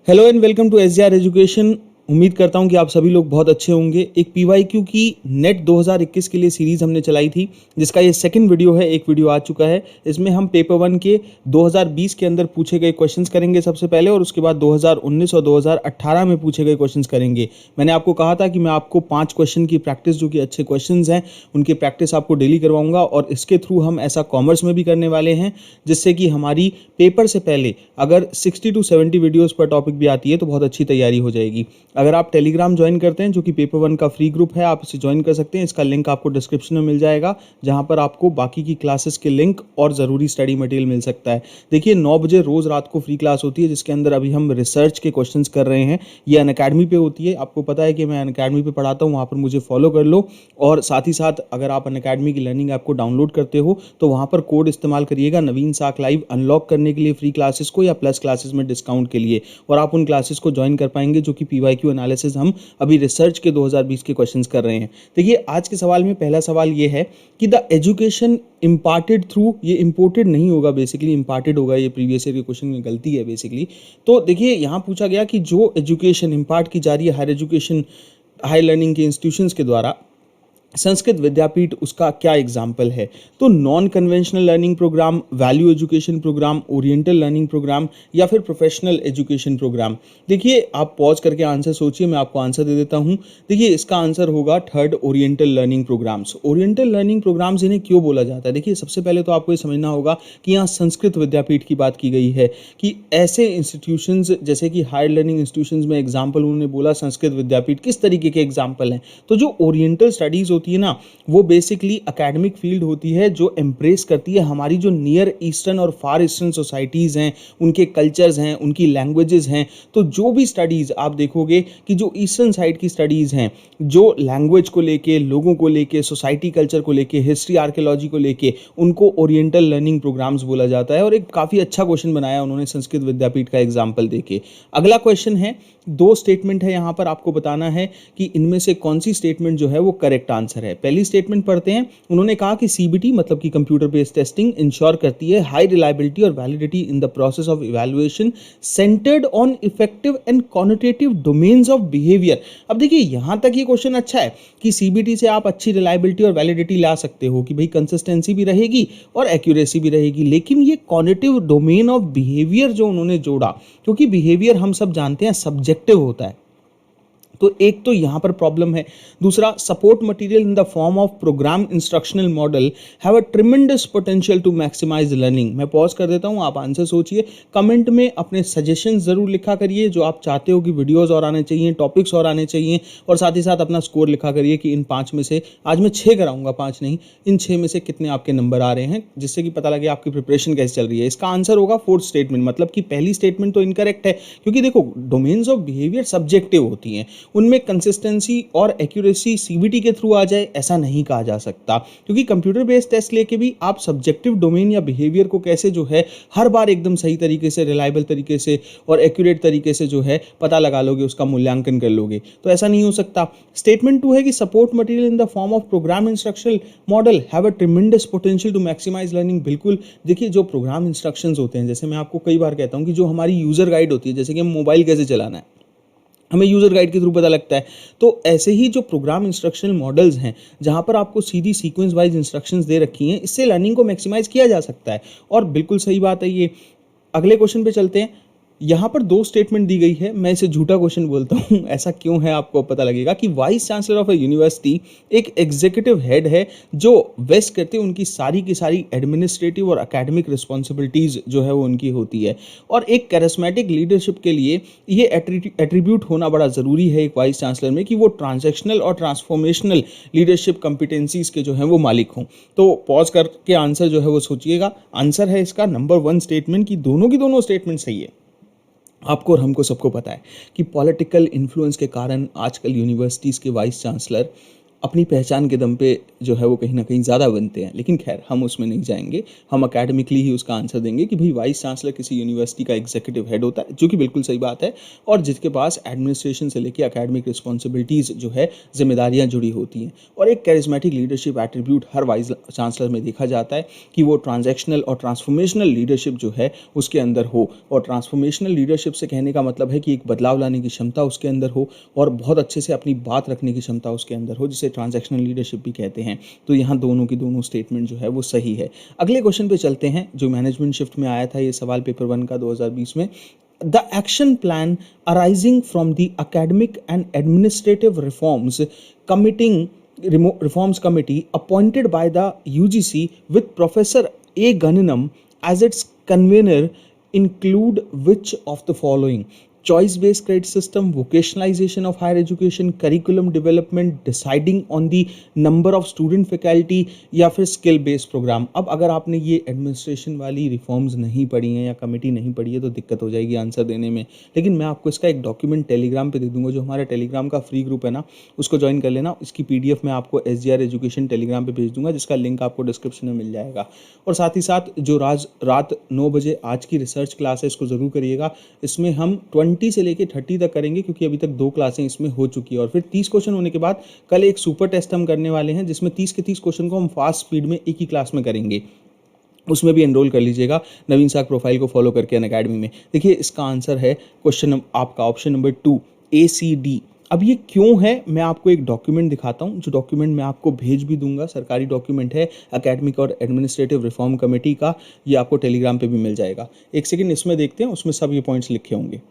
Hello and welcome to SGR education. उम्मीद करता हूं कि आप सभी लोग बहुत अच्छे होंगे। एक पीवाईक्यू की नेट 2021 के लिए सीरीज हमने चलाई थी, जिसका ये सेकंड वीडियो है। एक वीडियो आ चुका है। इसमें हम पेपर 1 के 2020 के अंदर पूछे गए क्वेश्चंस करेंगे सबसे पहले, और उसके बाद 2019 और 2018 में पूछे गए क्वेश्चंस करेंगे। मैंने आपको कहा था कि मैं आपको 5 क्वेश्चन की प्रैक्टिस, जो कि अच्छे क्वेश्चंस हैं, उनकी प्रैक्टिस आपको डेली करवाऊंगा, और इसके थ्रू हम ऐसा कॉमर्स में भी करने वाले हैं, जिससे कि हमारी पेपर से पहले अगर 60 to 70 वीडियोस पर टॉपिक भी आती है तो बहुत अच्छी तैयारी हो जाएगी। अगर आप टेलीग्राम ज्वाइन करते हैं, जो कि पेपर 1 का फ्री ग्रुप है, आप इसे ज्वाइन कर सकते हैं। इसका लिंक आपको डिस्क्रिप्शन में मिल जाएगा, जहां पर आपको बाकी की क्लासेस के लिंक और ज़रूरी स्टडी मटेरियल मिल सकता है। देखिए, 9 बजे रोज़ रात को फ्री क्लास होती है, जिसके अंदर अभी हम रिसर्च के क्वेश्चंस कर रहे हैं। ये अनअकैडमी पे होती है। आपको पता है कि मैं अनअकैडमी पे पढ़ाता हूँ, वहाँ पर मुझे फॉलो कर लो। और साथ ही साथ अगर आप अनअकैडमी की लर्निंग ऐप को डाउनलोड करते हो तो वहाँ पर कोड इस्तेमाल करिएगा, नवीन साख लाइव, अनलॉक करने के लिए फ्री क्लासेस को, या प्लस क्लासेस में डिस्काउंट के लिए, और आप उन क्लासेस को ज्वाइन कर पाएंगे, जो कि पीवाईक्यू एनालिसिस हम अभी रिसर्च के 2020 के क्वेश्चंस कर रहे हैं। देखिए, आज के सवाल में पहला सवाल ये है कि द एजुकेशन इम्पार्टेड थ्रू, ये इम्पोर्टेड नहीं होगा, बेसिकली इम्पार्टेड होगा। ये प्रीवियस ईयर के क्वेश्चन में गलती है बेसिकली। तो देखिए, यहाँ पूछा गया कि जो एजुकेशन इम्पार्ट की जा रही है हायर एजुकेशन, हायर लर्निंग के इंस्टीट्यूशंस के द्वारा, संस्कृत विद्यापीठ, उसका क्या एग्जाम्पल है। तो non conventional learning program, value education program, oriental learning program, या फिर प्रोफेशनल एजुकेशन प्रोग्राम। देखिए, आप पॉज करके आंसर सोचिए, मैं आपको आंसर दे देता हूं। देखिए, इसका आंसर होगा third, oriental learning programs. Oriental learning programs इन्हें क्यों बोला जाता है? देखिए, सबसे पहले तो आपको ये समझना होगा कि यहाँ संस्कृत विद्यापीठ की बात की गई है, कि ऐसे इंस्टीट्यूशंस जैसे कि हायर लर्निंग इंस्टीट्यूशंस में एग्जाम्पल उन्होंने बोला संस्कृत विद्यापीठ, किस तरीके के एग्जाम्पल हैं। तो जो ओरिएंटल स्टडीज होती है ना, वो बेसिकली एकेडमिक फील्ड होती है जो एम्ब्रेस करती है हमारी जो नियर ईस्टर्न और फार ईस्टर्न सोसाइटीज़ हैं, उनके कल्चर्स हैं, उनकी लैंग्वेजेस हैं। तो जो भी स्टडीज़ आप देखोगे कि जो ईस्टर्न साइड की स्टडीज़ हैं, जो लैंग्वेज को लेके, लोगों को लेके, सोसाइटी कल्चर को लेके, हिस्ट्री आर्कियोलॉजी को लेके, उनको ओरिएंटल लर्निंग प्रोग्राम्स बोला जाता है। और एक काफ़ी अच्छा क्वेश्चन बनाया उन्होंने संस्कृत विद्यापीठ का एग्जाम्पल देके। अगला क्वेश्चन है, 2 स्टेटमेंट है यहाँ पर, आपको बताना है कि इनमें से कौन सी स्टेटमेंट जो है वो करेक्ट आंसर है। पहली स्टेटमेंट पढ़ते हैं। उन्होंने कहा कि सीबीटी मतलब कि कंप्यूटर बेस्ड टेस्टिंग इंश्योर करती है हाई रिलायबिलिटी और validity in the process of evaluation centred on effective and quantitative domains of behaviour. अब देखिए, यहाँ तक ये क्वेश्चन अच्छा है कि सीबीटी से आप अच्छी रिलायबिलिटी और वैलिडिटी ला सकते हो, कि भाई कंसिस्टेंसी भी रहेगी और एक्यूरेसी भी रहेगी। लेकिन ये क्वांटिटेटिव डोमेन ऑफ बिहेवियर जो उन्होंने जोड़ा, क्योंकि बिहेवियर हम सब जानते हैं सब्जेक्टिव होता है, तो एक तो यहां पर प्रॉब्लम है। दूसरा, support material in the form of program instructional model have a tremendous potential to maximise learning. मैं पॉज कर देता हूं, आप आंसर सोचिए। कमेंट में अपने सजेशन जरूर लिखा करिए, जो आप चाहते हो कि वीडियोस और आने चाहिए, टॉपिक्स और आने चाहिए, और साथ ही साथ अपना स्कोर लिखा करिए कि इन 5 में से, आज मैं 6 कराऊंगा, 5 नहीं, इन 6 में से कितने आपके नंबर आ रहे हैं, जिससे कि पता लगे आपकी प्रिपरेशन कैसे चल रही है। इसका आंसर होगा 4th स्टेटमेंट, मतलब कि पहली स्टेटमेंट तो इनकरेक्ट है, क्योंकि देखो, डोमेन्स ऑफ बिहेवियर सब्जेक्टिव होती हैं, उनमें कंसिस्टेंसी और एक्यूरेसी सीबीटी के थ्रू आ जाए ऐसा नहीं कहा जा सकता, क्योंकि कंप्यूटर बेस्ड टेस्ट लेके भी आप सब्जेक्टिव डोमेन या बिहेवियर को कैसे जो है हर बार एकदम सही तरीके से, रिलायबल तरीके से और एक्यूरेट तरीके से जो है पता लगा लोगे, उसका मूल्यांकन कर लोगे, तो ऐसा नहीं हो सकता। स्टेटमेंट 2 है कि support material in the form of program instructional model have a tremendous potential to maximise learning. बिल्कुल, देखिए, जो प्रोग्राम इंस्ट्रक्शंस होते हैं, जैसे मैं आपको कई बार कहता हूं कि जो हमारी यूजर गाइड होती है, जैसे कि मोबाइल कैसे चलाना है, हमें यूज़र गाइड के थ्रू पता लगता है, तो ऐसे ही जो प्रोग्राम इंस्ट्रक्शनल मॉडल्स हैं, जहाँ पर आपको सीधी सीक्वेंस वाइज इंस्ट्रक्शंस दे रखी हैं, इससे लर्निंग को मैक्सिमाइज किया जा सकता है। और बिल्कुल सही बात है ये। अगले क्वेश्चन पे चलते हैं। यहाँ पर 2 स्टेटमेंट दी गई है, मैं इसे झूठा क्वेश्चन बोलता हूँ। ऐसा क्यों है आपको पता लगेगा कि vice chancellor of a university एक एग्जीक्यूटिव हेड है, जो वेस्ट करते हैं उनकी सारी की सारी एडमिनिस्ट्रेटिव और एकेडमिक रिस्पॉन्सिबिलिटीज जो है वो उनकी होती है। और एक कैरिस्मेटिक लीडरशिप के लिए ये एट्रीब्यूट होना बड़ा ज़रूरी है एक वाइस चांसलर में, कि वो ट्रांजैक्शनल और ट्रांसफॉर्मेशनल लीडरशिप कंपिटेंसीज के जो है वो मालिक हों। तो पॉज करके आंसर जो है वो सोचिएगा। आंसर है इसका नंबर 1 स्टेटमेंट, की दोनों स्टेटमेंट सही है। आपको और हमको सबको पता है कि पॉलिटिकल इन्फ्लुएंस के कारण आजकल यूनिवर्सिटीज़ के वाइस चांसलर अपनी पहचान के दम पे जो है वो कहीं ना कहीं ज़्यादा बनते हैं, लेकिन खैर हम उसमें नहीं जाएंगे। हम अकेडमिकली ही उसका आंसर देंगे कि भाई वाइस चांसलर किसी यूनिवर्सिटी का एग्जीक्यूटिव हेड होता है, जो कि बिल्कुल सही बात है, और जिसके पास एडमिनिस्ट्रेशन से लेकर अकेडमिक रिस्पॉन्सिबिलिटीज़ जो है जिम्मेदारियाँ जुड़ी होती हैं। और एक कैरिज्मेटिक लीडरशिप एट्रीब्यूट हर वाइस चांसलर में देखा जाता है कि वो ट्रांजैक्शनल और ट्रांसफॉर्मेशनल लीडरशिप जो है उसके अंदर हो। और ट्रांसफॉर्मेशनल लीडरशिप से कहने का मतलब है कि एक बदलाव लाने की क्षमता उसके अंदर हो और बहुत अच्छे से अपनी बात रखने की क्षमता उसके अंदर हो, जिसे ट्रांजैक्शनल लीडरशिप भी कहते हैं। तो यहाँ दोनों की दोनों स्टेटमेंट जो है वो सही है। अगले क्वेश्चन पे चलते हैं जो मैनेजमेंट शिफ्ट में आया था, ये सवाल पेपर 1 का 2020 में। The action plan arising from the academic and administrative reforms committee appointed by the UGC with Professor A. Gananam as its convener include which of the following? Choice based credit system, vocationalization of higher education, curriculum development, deciding on the number of student faculty, या फिर skill based programme. अब अगर आपने ये administration वाली reforms नहीं पढ़ी हैं या कमेटी नहीं पढ़ी है तो दिक्कत हो जाएगी आंसर देने में, लेकिन मैं आपको इसका एक डॉक्यूमेंट टेलीग्राम पे दे दूंगा। जो हमारा टेलीग्राम का फ्री ग्रुप है ना, उसको ज्वाइन कर लेना। इसकी PDF मैं आपको SGR एजुकेशन टेलीग्राम पे भेज दूंगा, जिसका लिंक आपको डिस्क्रिप्शन में मिल जाएगा। और साथ ही साथ जो रात 9 बजे आज की रिसर्च क्लास है, इसको ज़रूर करिएगा। इसमें हम 20 से लेके 30 तक करेंगे, क्योंकि अभी तक 2 क्लासें इसमें हो चुकी है। और फिर 30 क्वेश्चन होने के बाद कल एक सुपर टेस्ट हम करने वाले हैं, जिसमें 30 के 30 क्वेश्चन को हम फास्ट स्पीड में एक ही क्लास में करेंगे। उसमें भी एनरोल कर लीजिएगा नवीन साग प्रोफाइल को फॉलो करके अनअकैडमी में। देखिए इसका आंसर है क्वेश्चन आपका ऑप्शन नंबर 2 ACD। अब ये क्यों है, मैं आपको एक डॉक्यूमेंट दिखाता हूँ, जो डॉक्यूमेंट मैं आपको भेज भी दूंगा। सरकारी डॉक्यूमेंट है एकेडमिक और एडमिनिस्ट्रेटिव रिफॉर्म कमेटी का, ये आपको टेलीग्राम पे भी मिल जाएगा। एक सेकंड इसमें देखते हैं, उसमें सब ये पॉइंट्स लिखे होंगे।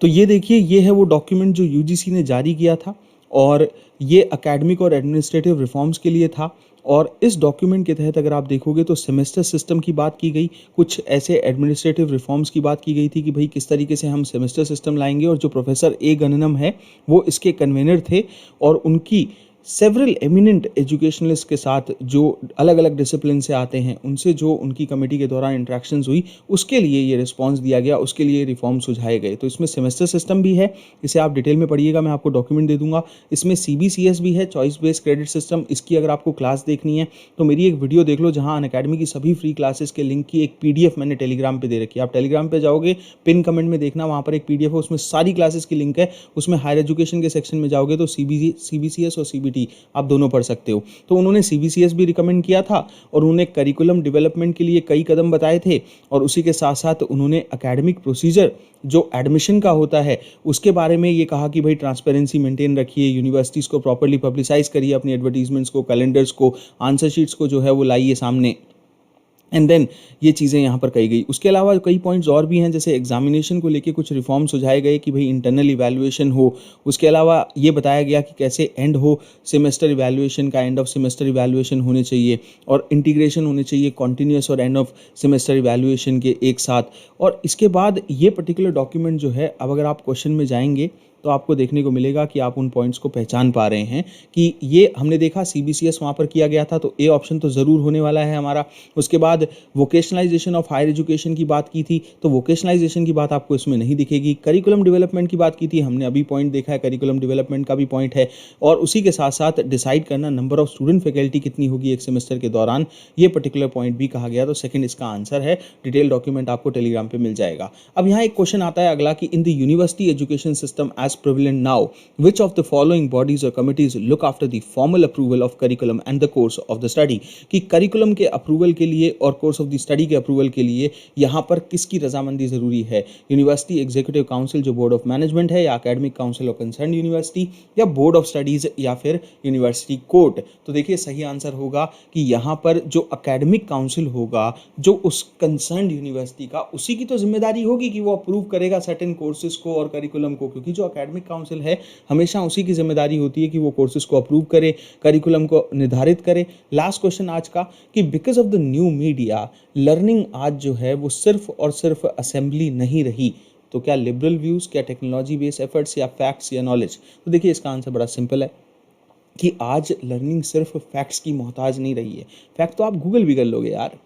तो ये देखिए, ये है वो डॉक्यूमेंट जो UGC ने जारी किया था, और ये एकेडमिक और एडमिनिस्ट्रेटिव रिफॉर्म्स के लिए था। और इस डॉक्यूमेंट के तहत अगर आप देखोगे तो सेमेस्टर सिस्टम की बात की गई, कुछ ऐसे एडमिनिस्ट्रेटिव रिफॉर्म्स की बात की गई थी कि भाई किस तरीके से हम सेमेस्टर सिस्टम लाएंगे। और जो प्रोफेसर A. गननम है वो इसके कन्वेनर थे, और उनकी सेवरल एमिनेंट एजुकेशनलिस्ट के साथ जो अलग अलग डिसिप्लिन से आते हैं, उनसे जो उनकी कमेटी के दौरान इंट्रैक्शंस हुई, उसके लिए ये रिस्पांस दिया गया, उसके लिए रिफॉर्म सुझाए गए। तो इसमें सेमेस्टर सिस्टम भी है, इसे आप डिटेल में पढ़िएगा, मैं आपको डॉक्यूमेंट दे दूंगा। इसमें CBCS भी है, चॉइस बेस्ड क्रेडिट सिस्टम। इसकी अगर आपको क्लास देखनी है तो मेरी एक वीडियो देख लो, जहाँ अनअकैडमी की सभी फ्री क्लासेस के लिंक की एक PDF मैंने टेलीग्राम पे दे रखी है। आप टेलीग्राम पे जाओगे, पिन कमेंट में देखना, वहाँ पर एक PDF है, उसमें सारी क्लासेस की लिंक है। उसमें हायर एजुकेशन के सेक्शन में जाओगे तो CBCS और CBT आप दोनों पढ़ सकते हो। तो उन्होंने CBCS भी रिकमेंड किया था, और उन्होंने करिकुलम डेवलपमेंट के लिए कई कदम बताए थे, और उसी के साथ साथ उन्होंने एकेडमिक प्रोसीजर जो एडमिशन का होता है उसके बारे में ये कहा कि भाई ट्रांसपेरेंसी मेंटेन रखिए, यूनिवर्सिटीज़ को प्रॉपर्ली पब्लिसाइज करिए, अपनी एडवर्टीजमेंट्स को, कैलेंडर्स को, आंसर शीट्स को जो है वो लाइए सामने। एंड देन ये चीज़ें यहाँ पर कही गई। उसके अलावा कई पॉइंट्स और भी हैं, जैसे एग्जामिनेशन को लेके कुछ रिफॉर्म सुझाए गए कि भाई इंटरनल इवैल्यूएशन हो। उसके अलावा ये बताया गया कि कैसे एंड हो सेमेस्टर इवैल्यूएशन का, एंड ऑफ सेमेस्टर इवैल्यूएशन होने चाहिए, और इंटीग्रेशन होने चाहिए कॉन्टिन्यूस और एंड ऑफ सेमेस्टर इवैल्यूएशन के एक साथ। और इसके बाद ये पर्टिकुलर डॉक्यूमेंट जो है, अब अगर आप क्वेश्चन में जाएंगे तो आपको देखने को मिलेगा कि आप उन पॉइंट्स को पहचान पा रहे हैं कि ये हमने देखा CBCS वहाँ पर किया गया था, तो A ऑप्शन तो ज़रूर होने वाला है हमारा। उसके बाद वोकेशनलाइजेशन ऑफ हायर एजुकेशन की बात की थी, तो वोकेशनलाइजेशन की बात आपको इसमें नहीं दिखेगी। करिकुलम डेवलपमेंट की बात की थी, हमने अभी पॉइंट देखा है, करिकुलम डेवलपमेंट का भी पॉइंट है। और उसी के साथ साथ डिसाइड करना नंबर ऑफ स्टूडेंट फैकल्टी कितनी होगी एक सेमेस्टर के दौरान, ये पर्टिकुलर पॉइंट भी कहा गया। तो सेकंड इसका आंसर है। डिटेल डॉक्यूमेंट आपको टेलीग्राम पे मिल जाएगा। अब यहाँ एक क्वेश्चन आता है अगला कि in the university education system as prevalent now, which of the following bodies or committees look after the formal approval of curriculum and the course of the study? कि करिकुलम के अप्रूवल के लिए और course of the study के approval के लिए यहाँ पर किसकी रजामंदी ज़रूरी है? यूनिवर्सिटी एग्जीक्यूटिव काउंसिल जो बोर्ड ऑफ मैनेजमेंट है, या academic council of concern university, या बोर्ड ऑफ स्टडीज़, या फिर यूनिवर्सिटी कोर्ट? तो देखिए सही आंसर होगा कि यहाँ पर जो एकेडमिक काउंसिल होगा, जो उस कंसर्न यूनिवर्सिटी का, उसी की तो जिम्मेदारी होगी कि वो अप्रूव करेगा सर्टेन कोर्सेज को और करिकुलम को, क्योंकि जो एकेडमिक काउंसिल है हमेशा उसी की जिम्मेदारी होती है कि वो कोर्सेज को अप्रूव करे, करिकुलम को निर्धारित करे। लास्ट क्वेश्चन आज का कि because of the new media learning आज जो है वो सिर्फ और सिर्फ असेंबली नहीं रही, तो क्या लिबरल व्यूज, क्या टेक्नोलॉजी बेस्ड एफर्ट्स, या फैक्ट्स या नॉलेज? तो देखिए इसका आंसर बड़ा सिंपल है कि आज लर्निंग सिर्फ फैक्ट्स की मोहताज नहीं रही है। फैक्ट तो आप गूगल भी कर लोगे यार।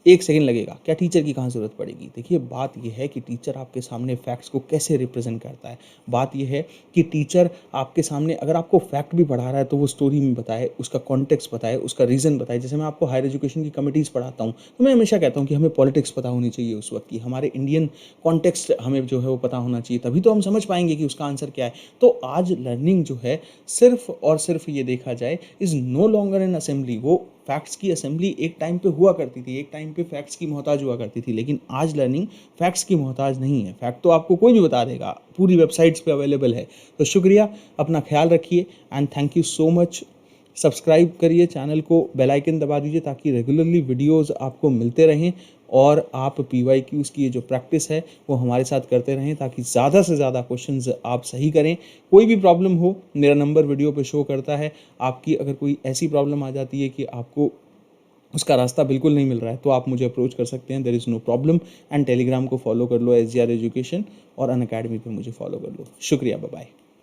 1 सेकंड लगेगा, क्या टीचर की कहाँ ज़रूरत पड़ेगी? देखिए बात ये है कि टीचर आपके सामने फैक्ट्स को कैसे रिप्रेज़ेंट करता है। बात ये है कि टीचर आपके सामने अगर आपको फैक्ट भी पढ़ा रहा है तो वो स्टोरी में बताए, उसका कॉन्टेक्स्ट बताए, उसका रीज़न बताए। जैसे मैं आपको हायर एजुकेशन की कमिटीज़ पढ़ाता हूँ, तो मैं हमेशा कहता हूँ कि हमें पॉलिटिक्स पता होनी चाहिए उस वक़्त की, हमारे इंडियन कॉन्टेक्स्ट हमें जो है वो पता होना चाहिए, तभी तो हम समझ पाएँगे कि उसका आंसर क्या है। तो आज लर्निंग जो है सिर्फ़ और सिर्फ़ ये देखा जाए is no longer an assembly. वो फैक्ट्स की असेंबली एक टाइम पे हुआ करती थी, एक टाइम पे फैक्ट्स की मोहताज हुआ करती थी, लेकिन आज लर्निंग फैक्ट्स की मोहताज नहीं है। फैक्ट तो आपको कोई भी बता देगा, पूरी वेबसाइट्स पे अवेलेबल है। तो शुक्रिया, अपना ख्याल रखिए and thank you so much. Subscribe करिए चैनल को, बेल आइकन दबा दीजिए ताकि रेगुलरली वीडियोस आपको मिलते रहें और आप PYQs की ये जो प्रैक्टिस है वो हमारे साथ करते रहें ताकि ज़्यादा से ज़्यादा क्वेश्चंस आप सही करें। कोई भी प्रॉब्लम हो, मेरा नंबर वीडियो पे शो करता है। आपकी अगर कोई ऐसी प्रॉब्लम आ जाती है कि आपको उसका रास्ता बिल्कुल नहीं मिल रहा है तो आप मुझे अप्रोच कर सकते हैं, there is no problem. And Telegram को फॉलो कर लो SGR एजुकेशन, और अनअकैडमी पे मुझे फॉलो कर लो। शुक्रिया, बाय बाय।